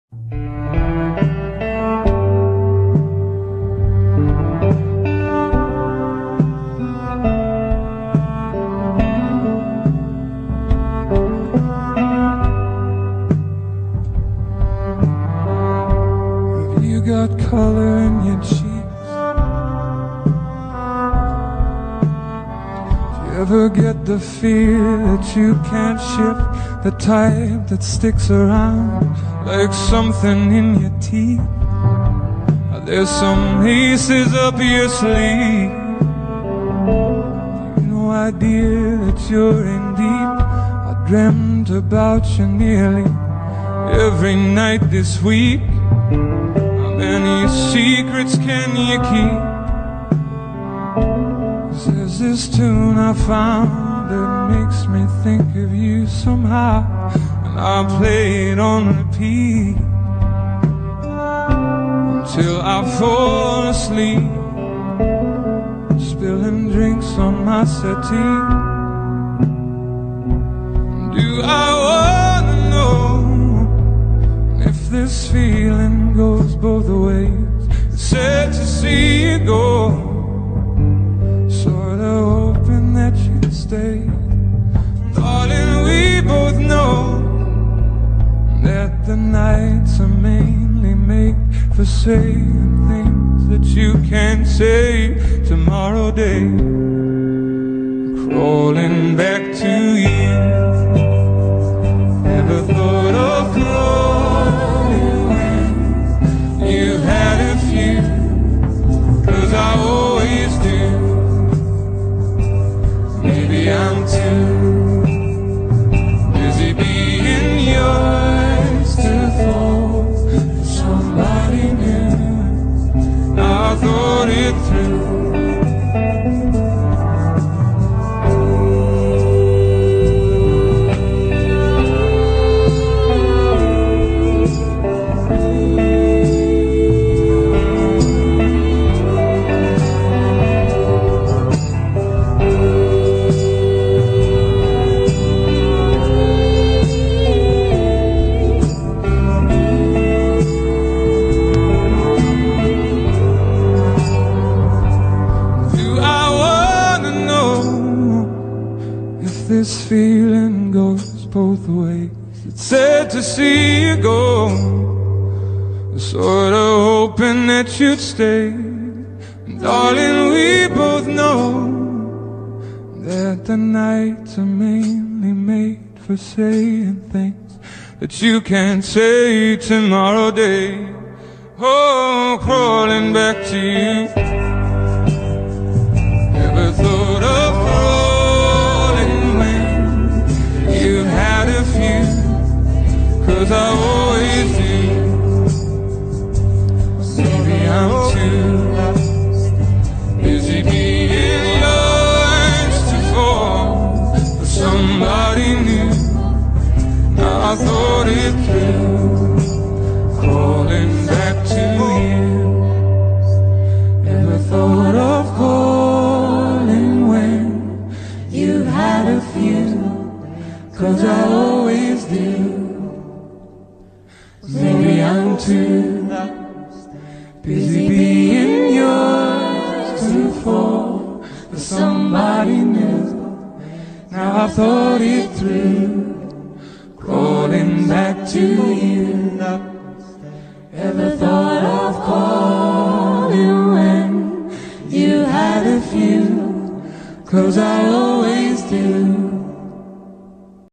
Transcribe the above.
Have you got color in your cheeks? Do you ever get the fear that you can't shift, the type that sticks around like something in your teeth? Are there some aces up your sleeve? You've no idea that you're in deep. I dreamt about you nearly every night this week. How many secrets can you keep? There's this tune I found that makes me think of you somehow, and I'll play it on repeat until I fall asleep, spilling drinks on my settee. Do I wanna know if this feeling goes both ways? It's sad to see you go, sorta hoping that you'd stay. Darling, we both know that the nights are mainly made for saying things that you can't say tomorrow day. Crawling back to you. Never thought of crawling when you've had a few, 'cause I always do. Maybe I'm too busy being yours to fall for somebody new. Now I thought it through. This feeling goes both ways. It's sad to see you go, sorta hoping that you'd stay. And darling, we both know that the nights are mainly made for saying things that you can't say tomorrow day. Oh, crawling back to you. Never thought of crawling when you've had a few, 'cause I always do. Maybe I'm too busy being yours to fall for somebody new. Now I thought it through, calling back to you. Never thought of calling when you've had a few, 'cause I always do. Maybe I'm too busy being yours to fall for somebody new. Now I thought it through, crawling back to you. Ever thought of calling when you had a few, 'cause I always do.